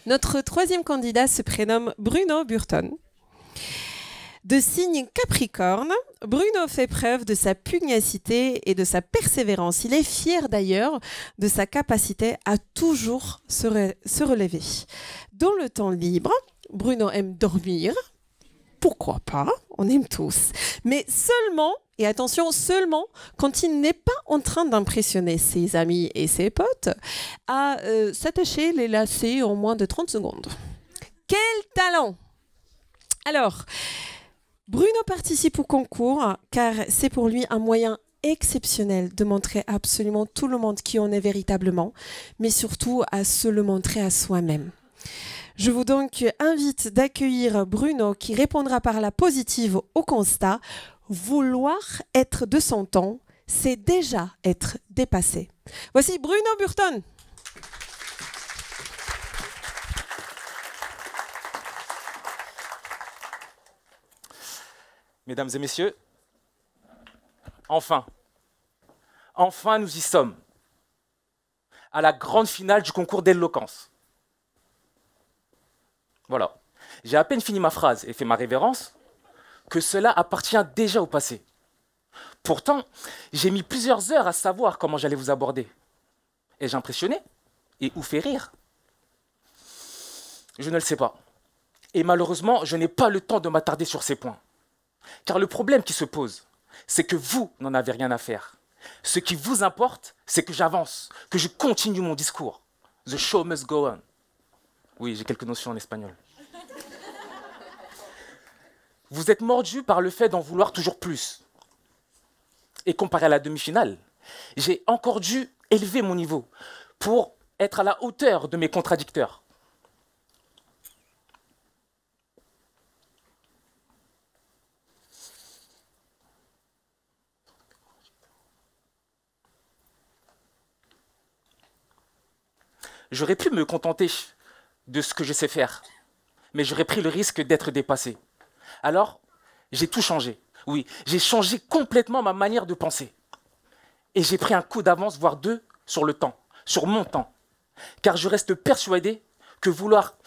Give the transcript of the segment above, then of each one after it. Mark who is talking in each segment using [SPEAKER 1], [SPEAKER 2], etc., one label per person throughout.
[SPEAKER 1] Notre troisième candidat se prénomme Bruno Burton. De signe Capricorne, Bruno fait preuve de sa pugnacité et de sa persévérance. Il est fier d'ailleurs de sa capacité à toujours se relever. Dans le temps libre, Bruno aime dormir. Pourquoi pas? On aime tous. Mais seulement, et attention, seulement quand il n'est pas en train d'impressionner ses amis et ses potes à s'attacher les lacets en moins de 30 secondes. Quel talent! Alors, Bruno participe au concours car c'est pour lui un moyen exceptionnel de montrer à absolument tout le monde qui on est véritablement, mais surtout à se le montrer à soi-même. Je vous donc invite d'accueillir Bruno qui répondra par la positive au constat « Vouloir être de son temps, c'est déjà être dépassé ». Voici Bruno Burton.
[SPEAKER 2] Mesdames et messieurs, enfin nous y sommes, à la grande finale du concours d'éloquence. Voilà, j'ai à peine fini ma phrase et fait ma révérence que cela appartient déjà au passé. Pourtant, j'ai mis plusieurs heures à savoir comment j'allais vous aborder. Ai-je impressionné et ou fait rire? Je ne le sais pas. Et malheureusement, je n'ai pas le temps de m'attarder sur ces points. Car le problème qui se pose, c'est que vous n'en avez rien à faire. Ce qui vous importe, c'est que j'avance, que je continue mon discours. The show must go on. Oui, j'ai quelques notions en espagnol. Vous êtes mordu par le fait d'en vouloir toujours plus. Et comparé à la demi-finale, j'ai encore dû élever mon niveau pour être à la hauteur de mes contradicteurs. J'aurais pu me contenter de ce que je sais faire, mais j'aurais pris le risque d'être dépassé. Alors, j'ai tout changé. Oui, j'ai changé complètement ma manière de penser. Et j'ai pris un coup d'avance, voire deux, sur le temps, sur mon temps. Car je reste persuadé que vouloir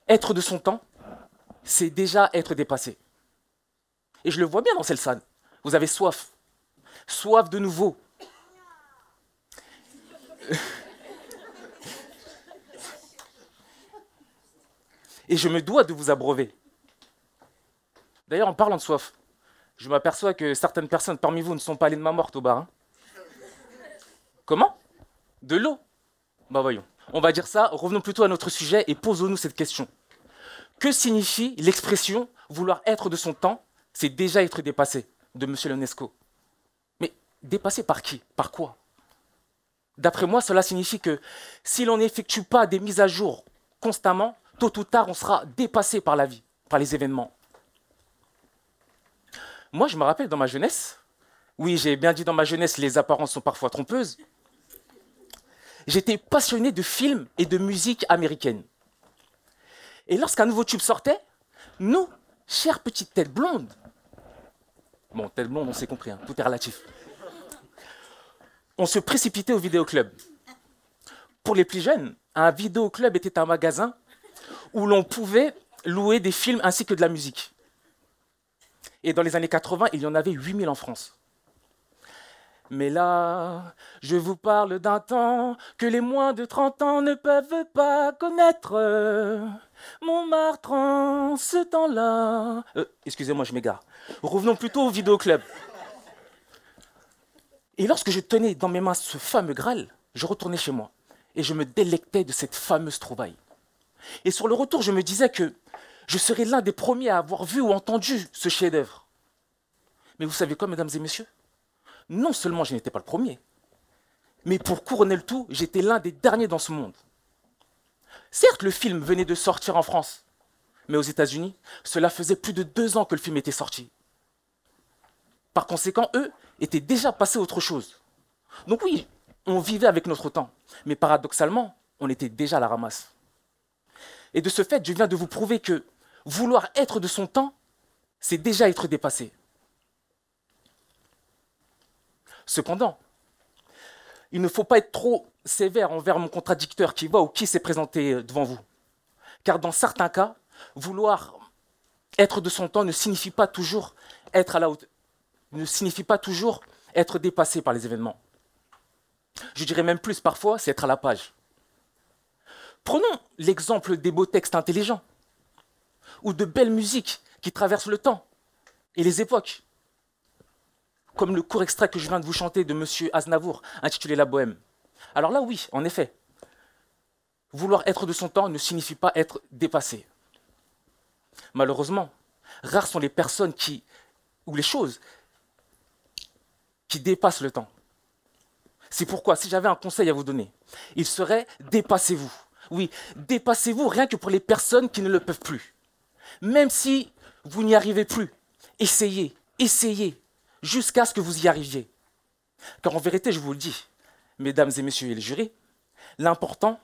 [SPEAKER 2] être de son temps, c'est déjà être dépassé. Et je le vois bien dans cette salle. Vous avez soif. Soif de nouveau. Et je me dois de vous abreuver. D'ailleurs, en parlant de soif, je m'aperçois que certaines personnes parmi vous ne sont pas allées de ma morte au bar. Hein. Comment? De l'eau? Bah voyons. On va dire ça, revenons plutôt à notre sujet et posons-nous cette question. Que signifie l'expression « vouloir être de son temps, c'est déjà être dépassé » de M. Ionesco? Mais dépassé par qui? Par quoi? D'après moi, cela signifie que si l'on n'effectue pas des mises à jour constamment, tôt ou tard, on sera dépassé par la vie, par les événements. Moi, je me rappelle dans ma jeunesse, oui, j'ai bien dit dans ma jeunesse, les apparences sont parfois trompeuses, j'étais passionné de films et de musique américaine. Et lorsqu'un nouveau tube sortait, nous, chères petites têtes blondes, bon, tête blonde, on s'est compris, hein, tout est relatif, on se précipitait au vidéoclub. Pour les plus jeunes, un vidéoclub était un magasin où l'on pouvait louer des films ainsi que de la musique. Et dans les années 80, il y en avait 8000 en France. Mais là, je vous parle d'un temps que les moins de 30 ans ne peuvent pas connaître. Montmartre en ce temps-là... excusez-moi, je m'égare. Revenons plutôt au vidéoclub. Et lorsque je tenais dans mes mains ce fameux Graal, je retournais chez moi et je me délectais de cette fameuse trouvaille. Et sur le retour, je me disais que je serais l'un des premiers à avoir vu ou entendu ce chef-d'œuvre. Mais vous savez quoi, mesdames et messieurs? Non seulement je n'étais pas le premier, mais pour couronner le tout, j'étais l'un des derniers dans ce monde. Certes, le film venait de sortir en France, mais aux États-Unis, cela faisait plus de 2 ans que le film était sorti. Par conséquent, eux étaient déjà passés à autre chose. Donc oui, on vivait avec notre temps, mais paradoxalement, on était déjà à la ramasse. Et de ce fait, je viens de vous prouver que vouloir être de son temps, c'est déjà être dépassé. Cependant, il ne faut pas être trop sévère envers mon contradicteur qui va ou qui s'est présenté devant vous. Car dans certains cas, vouloir être de son temps ne signifie pas toujours être à la hauteur, ne signifie pas toujours être dépassé par les événements. Je dirais même plus, parfois, c'est être à la page. Prenons l'exemple des beaux textes intelligents ou de belles musiques qui traversent le temps et les époques, comme le court extrait que je viens de vous chanter de M. Aznavour, intitulé La Bohème. Alors là, oui, en effet, vouloir être de son temps ne signifie pas être dépassé. Malheureusement, rares sont les personnes ou les choses qui dépassent le temps. C'est pourquoi, si j'avais un conseil à vous donner, il serait dépassez-vous. Oui, dépassez-vous rien que pour les personnes qui ne le peuvent plus. Même si vous n'y arrivez plus, essayez, jusqu'à ce que vous y arriviez. Car en vérité, je vous le dis, mesdames et messieurs et les jurys, l'important,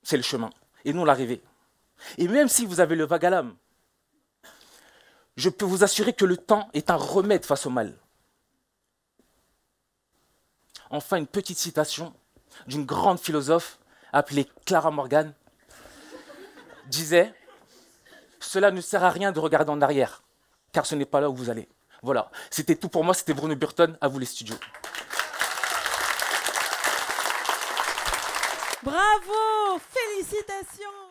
[SPEAKER 2] c'est le chemin, et non l'arrivée. Et même si vous avez le vague à l'âme, je peux vous assurer que le temps est un remède face au mal. Enfin, une petite citation d'une grande philosophe appelée Clara Morgan disait « Cela ne sert à rien de regarder en arrière, car ce n'est pas là où vous allez. » Voilà, c'était tout pour moi, c'était Bruno Burton, à vous les studios.
[SPEAKER 1] Bravo, félicitations.